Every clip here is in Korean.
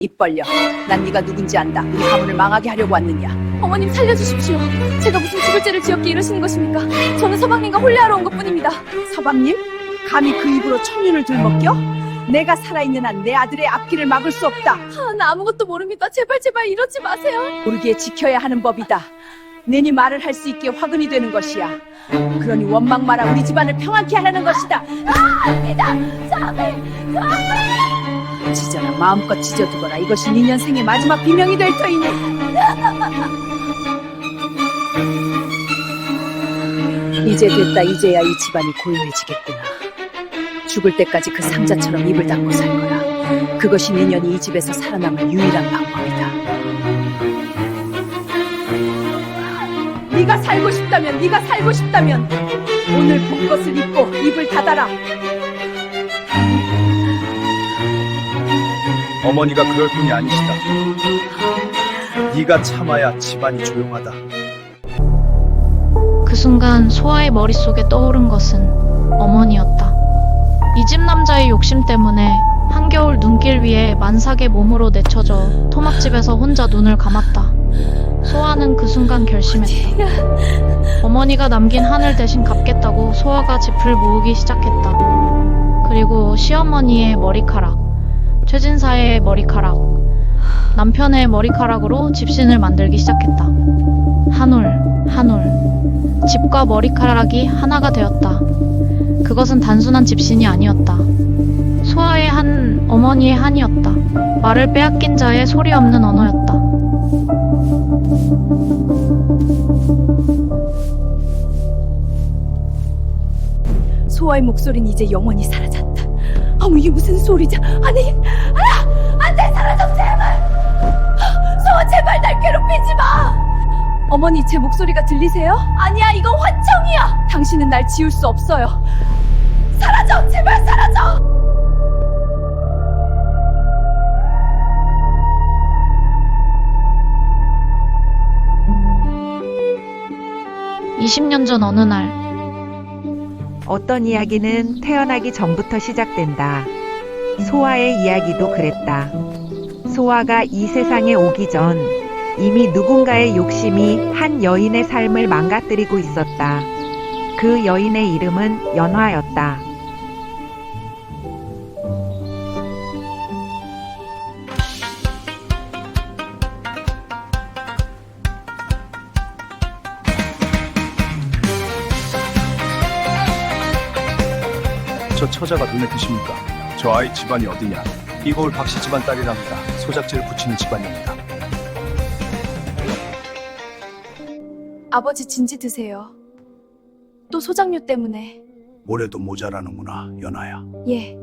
입 벌려. 난 네가 누군지 안다. 우리 가문을 망하게 하려고 왔느냐. 어머님 살려주십시오. 제가 무슨 죽을 죄를 지었기에 이러시는 것입니까? 저는 서방님과 혼례하러 온 것뿐입니다. 서방님? 감히 그 입으로 청윤을 들먹여? 내가 살아있는 한 내 아들의 앞길을 막을 수 없다. 나 아무것도 모릅니다. 제발 이러지 마세요. 모르게 지켜야 하는 법이다. 내니 말을 할 수 있게 화근이 되는 것이야. 그러니 원망 마라. 우리 집안을 평안케 하려는 것이다. 아닙니다. 지져라. 마음껏 지져두거라. 이것이 네 년생의 마지막 비명이 될 터이니. 이제 됐다. 이제야 이 집안이 고요해지겠구나. 죽을 때까지 그 상자처럼 입을 닫고 살 거야. 그것이 내년이 이 집에서 살아남을 유일한 방법이다. 네가 살고 싶다면 오늘 본 것을 입고 입을 닫아라. 어머니가 그럴 분이 아니시다. 네가 참아야 집안이 조용하다. 그 순간 소아의 머릿속에 떠오른 것은 어머니였다. 이 집 남자의 욕심 때문에 한겨울 눈길 위에 만삭의 몸으로 내쳐져 토막집에서 혼자 눈을 감았다. 소아는 그 순간 결심했다. 어머니가 남긴 한을 대신 갚겠다고 소아가 짚을 모으기 시작했다. 그리고 시어머니의 머리카락, 최진사의 머리카락, 남편의 머리카락으로 집신을 만들기 시작했다. 한 올, 한 올, 집과 머리카락이 하나가 되었다. 그것은 단순한 집신이 아니었다. 소아의 한, 어머니의 한이었다. 말을 빼앗긴 자의 소리 없는 언어였다. 소아의 목소리는 이제 영원히 사라졌다. 어머, 이게 무슨 소리지? 아니, 안 돼, 사라져, 제발! 소아, 제발 날 괴롭히지 마! 어머니, 제 목소리가 들리세요? 아니야, 이건 환청이야! 당신은 날 지울 수 없어요. 사라져, 제발 사라져! 20년 전 어느 날 어떤 이야기는 태어나기 전부터 시작된다. 소아의 이야기도 그랬다. 소아가 이 세상에 오기 전 이미 누군가의 욕심이 한 여인의 삶을 망가뜨리고 있었다. 그 여인의 이름은 연화였다. 저 처자가 눈에 띄십니까? 저 아이 집안이 어디냐? 이거울 박씨 집안 딸이랍니다. 소작지를 붙이는 집안입니다. 아버지 진지 드세요. 또 소장료 때문에. 올해도 모자라는구나, 연아야. 예.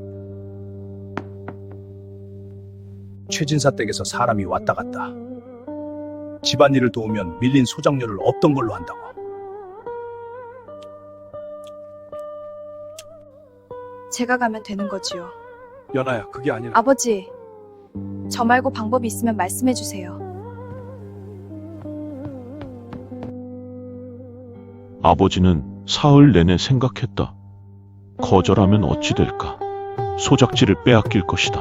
최진사 댁에서 사람이 왔다 갔다. 집안일을 도우면 밀린 소장료를 없던 걸로 한다고. 제가 가면 되는 거지요. 연아야, 그게 아니라. 아버지, 저 말고 방법이 있으면 말씀해 주세요. 아버지는 사흘 내내 생각했다. 거절하면 어찌 될까? 소작지를 빼앗길 것이다.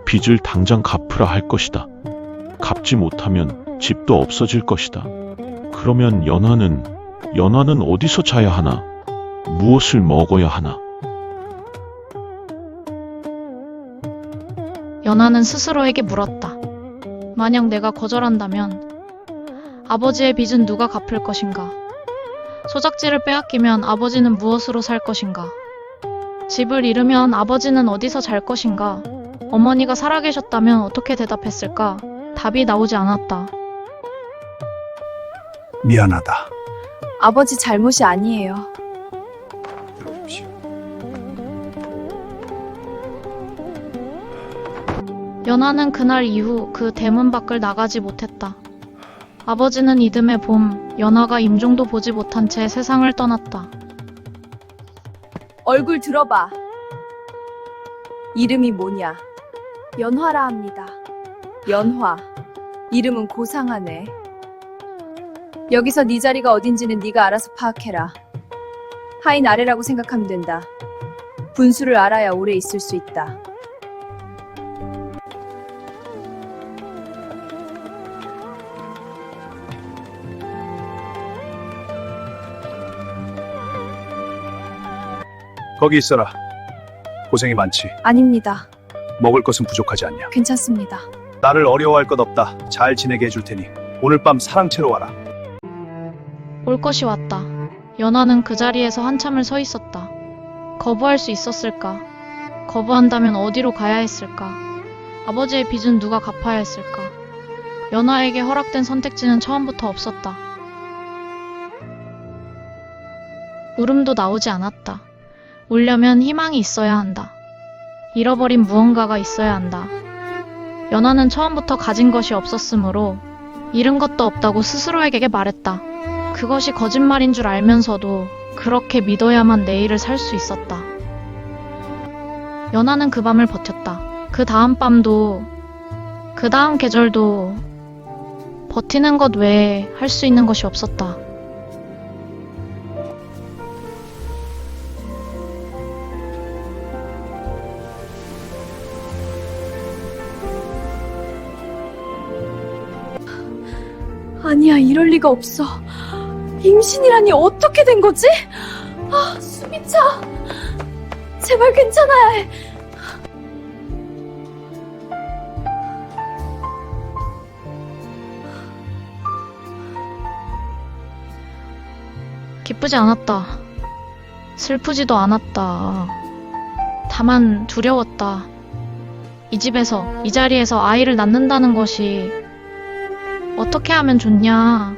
빚을 당장 갚으라 할 것이다. 갚지 못하면 집도 없어질 것이다. 그러면 연하는 어디서 자야 하나? 무엇을 먹어야 하나? 연하는 스스로에게 물었다. 만약 내가 거절한다면 아버지의 빚은 누가 갚을 것인가? 소작지를 빼앗기면 아버지는 무엇으로 살 것인가? 집을 잃으면 아버지는 어디서 잘 것인가? 어머니가 살아계셨다면 어떻게 대답했을까? 답이 나오지 않았다. 미안하다. 아버지 잘못이 아니에요. 들어보십시오. 연하는 그날 이후 그 대문 밖을 나가지 못했다. 아버지는 이듬해 봄, 연하가 임종도 보지 못한 채 세상을 떠났다. 얼굴 들어봐. 이름이 뭐냐? 연화라 합니다. 연화. 이름은 고상하네. 여기서 네 자리가 어딘지는 네가 알아서 파악해라. 하인 아래라고 생각하면 된다. 분수를 알아야 오래 있을 수 있다. 거기 있어라. 고생이 많지. 아닙니다. 먹을 것은 부족하지 않냐. 괜찮습니다. 나를 어려워할 것 없다. 잘 지내게 해줄 테니 오늘 밤 사랑채로 와라. 올 것이 왔다. 연화는 그 자리에서 한참을 서 있었다. 거부할 수 있었을까? 거부한다면 어디로 가야 했을까? 아버지의 빚은 누가 갚아야 했을까? 연화에게 허락된 선택지는 처음부터 없었다. 울음도 나오지 않았다. 울려면 희망이 있어야 한다. 잃어버린 무언가가 있어야 한다. 연화는 처음부터 가진 것이 없었으므로 잃은 것도 없다고 스스로에게 말했다. 그것이 거짓말인 줄 알면서도 그렇게 믿어야만 내일을 살 수 있었다. 연화는 그 밤을 버텼다. 그 다음 밤도, 그 다음 계절도 버티는 것 외에 할 수 있는 것이 없었다. 아니야, 이럴 리가 없어. 임신이라니 어떻게 된 거지? 아, 숨이 차. 제발 괜찮아야 해. 기쁘지 않았다. 슬프지도 않았다. 다만 두려웠다. 이 집에서, 이 자리에서 아이를 낳는다는 것이 어떻게 하면 좋냐.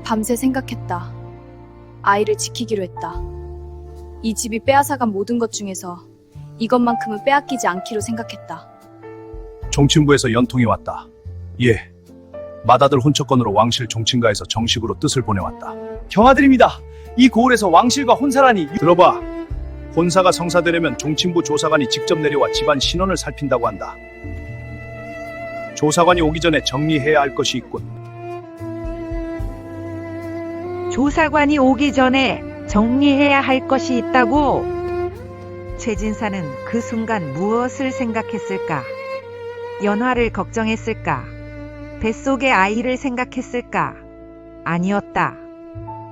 밤새 생각했다. 아이를 지키기로 했다. 이 집이 빼앗아간 모든 것 중에서 이것만큼은 빼앗기지 않기로 생각했다. 종친부에서 연통이 왔다. 예. 맏아들 혼처건으로 왕실 종친가에서 정식으로 뜻을 보내왔다. 경하드립니다. 이 고을에서 왕실과 혼사라니. 들어봐. 혼사가 성사되려면 종친부 조사관이 직접 내려와 집안 신원을 살핀다고 한다. 조사관이 오기 전에 정리해야 할 것이 있군. 조사관이 오기 전에 정리해야 할 것이 있다고? 최진사는 그 순간 무엇을 생각했을까? 연화를 걱정했을까? 뱃속의 아이를 생각했을까? 아니었다.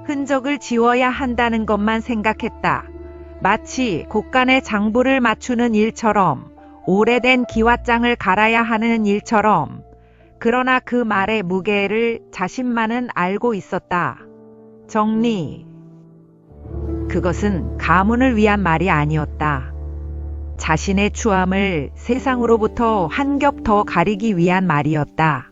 흔적을 지워야 한다는 것만 생각했다. 마치 곳간에 장부를 맞추는 일처럼, 오래된 기와장을 갈아야 하는 일처럼. 그러나 그 말의 무게를 자신만은 알고 있었다. 정리. 그것은 가문을 위한 말이 아니었다. 자신의 추함을 세상으로부터 한 겹 더 가리기 위한 말이었다.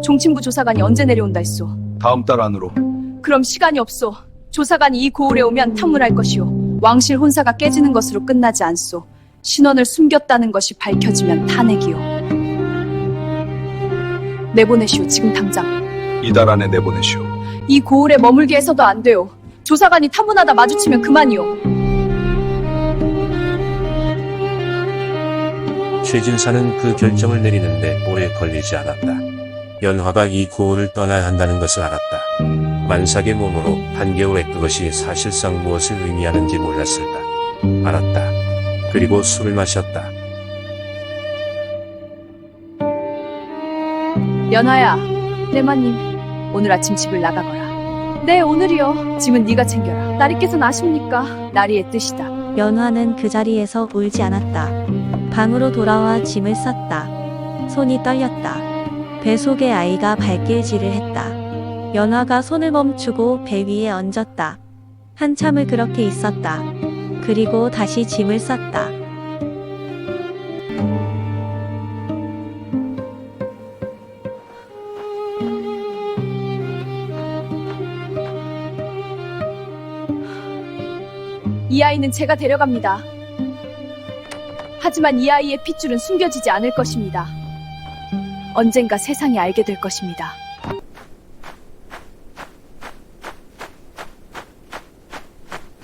종친부 조사관이 언제 내려온다 했소? 다음 달 안으로. 그럼 시간이 없소. 조사관이 이 고을에 오면 탐문할 것이오. 왕실 혼사가 깨지는 것으로 끝나지 않소. 신원을 숨겼다는 것이 밝혀지면 탄핵이오. 내보내시오, 지금 당장. 이달 안에 내보내시오. 이 고을에 머물게 해서도 안 돼요. 조사관이 탐문하다 마주치면 그만이오. 최진사는 그 결정을 내리는데 오래 걸리지 않았다. 연화가 이 고을을 떠나야 한다는 것을 알았다. 만삭의 몸으로 한겨울에 그것이 사실상 무엇을 의미하는지 몰랐을까. 알았다. 그리고 술을 마셨다. 연화야, 대마님, 오늘 아침 집을 나가거라. 네, 오늘이요. 짐은 네가 챙겨라. 나리께서는 아십니까? 나리의 뜻이다. 연화는 그 자리에서 울지 않았다. 방으로 돌아와 짐을 쌌다. 손이 떨렸다. 배 속의 아이가 발길질을 했다. 연화가 손을 멈추고 배 위에 얹었다. 한참을 그렇게 있었다. 그리고 다시 짐을 쌌다. 이 아이는 제가 데려갑니다. 하지만 이 아이의 핏줄은 숨겨지지 않을 것입니다. 언젠가 세상이 알게 될 것입니다.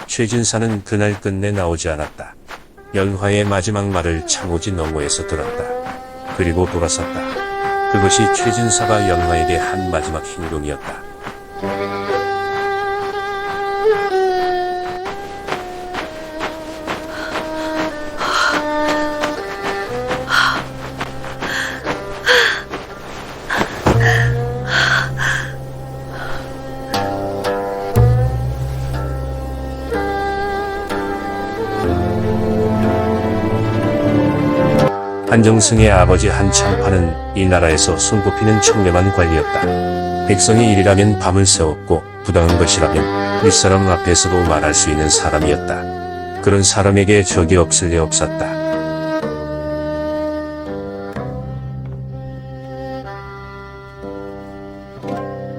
최진사는 그날 끝내 나오지 않았다. 연화의 마지막 말을 창호지 너머에서 들었다. 그리고 돌아섰다. 그것이 최진사가 연화에게 한 마지막 행동이었다. 한정승의 아버지 한참판은 이 나라에서 손꼽히는 청렴한 관리였다. 백성의 일이라면 밤을 새웠고 부당한 것이라면 윗사람 앞에서도 말할 수 있는 사람이었다. 그런 사람에게 적이 없을 리 없었다.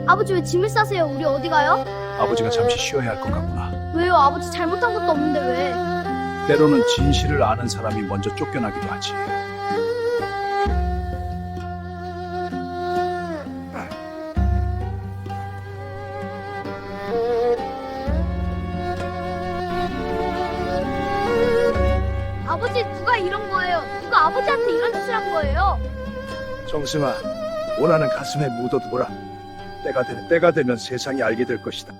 아버지 왜 짐을 싸세요? 우리 어디 가요? 아버지가 잠시 쉬어야 할 것 같구나. 왜요? 아버지 잘못한 것도 없는데 왜? 때로는 진실을 아는 사람이 먼저 쫓겨나기도 하지. 아버지 누가 이런 거예요? 누가 아버지한테 이런 짓을 한 거예요? 정승아, 원하는 가슴에 묻어두거라. 때가 되면 세상이 알게 될 것이다.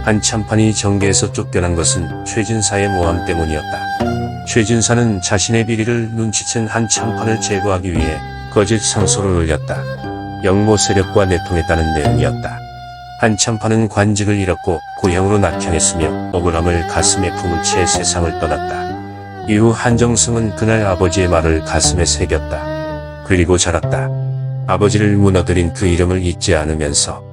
한참판이 정계에서 쫓겨난 것은 최진사의 모함 때문이었다. 최진사는 자신의 비리를 눈치챈 한참판을 제거하기 위해 거짓 상소를 올렸다. 영모 세력과 내통했다는 내용이었다. 한참판은 관직을 잃었고 고향으로 낙향했으며 억울함을 가슴에 품은 채 세상을 떠났다. 이후 한정승은 그날 아버지의 말을 가슴에 새겼다. 그리고 자랐다. 아버지를 무너뜨린 그 이름을 잊지 않으면서.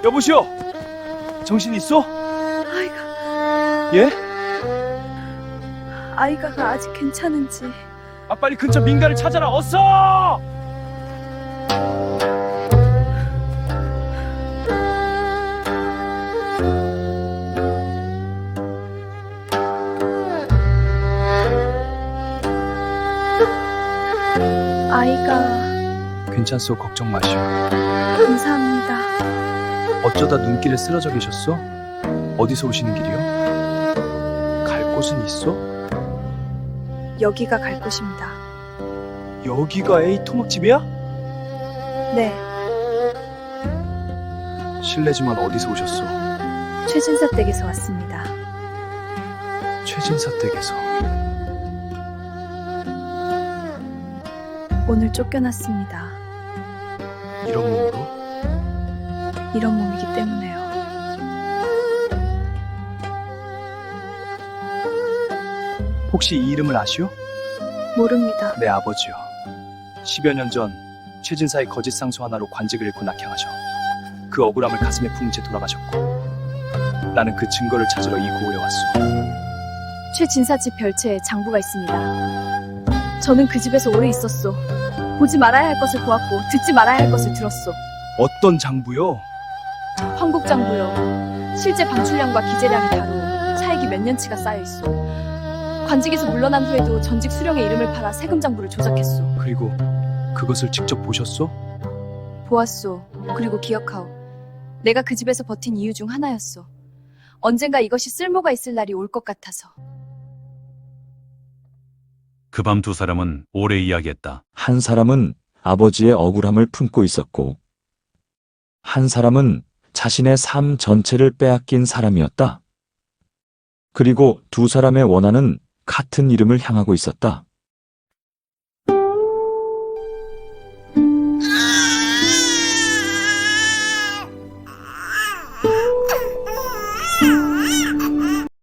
여보시오, 정신 있어? 아이가, 예? 아이가가 아직 괜찮은지. 아, 빨리 근처 민가를 찾아라, 어서! 아이가 괜찮소, 걱정 마시오. 감사합니다. 어쩌다 눈길에 쓰러져 계셨어? 어디서 오시는 길이요? 갈 곳은 있어? 여기가 갈 곳입니다. 여기가 A 토막집이야? 네, 실례지만 어디서 오셨어? 최진사 댁에서 왔습니다. 최진사 댁에서. 오늘 쫓겨났습니다. 이런 몸으로? 이런 몸이기 때문에요. 혹시 이 이름을 아시오? 모릅니다. 내 아버지요. 10여 년 전 최진사의 거짓 상소 하나로 관직을 잃고 낙향하셔. 그 억울함을 가슴에 품은 채 돌아가셨고, 나는 그 증거를 찾으러 이 고을에 왔소. 최진사 집 별채에 장부가 있습니다. 저는 그 집에서 오래 있었소. 보지 말아야 할 것을 보았고 듣지 말아야 할 것을 들었소. 어떤 장부요? 황국장부요. 실제 방출량과 기재량이 다르고 차액이 몇 년치가 쌓여있소. 관직에서 물러난 후에도 전직 수령의 이름을 팔아 세금 장부를 조작했소. 그리고 그것을 직접 보셨소? 보았소. 그리고 기억하오. 내가 그 집에서 버틴 이유 중 하나였소. 언젠가 이것이 쓸모가 있을 날이 올 것 같아서. 그 밤 두 사람은 오래 이야기했다. 한 사람은 아버지의 억울함을 품고 있었고, 한 사람은 자신의 삶 전체를 빼앗긴 사람이었다. 그리고 두 사람의 원한은 같은 이름을 향하고 있었다.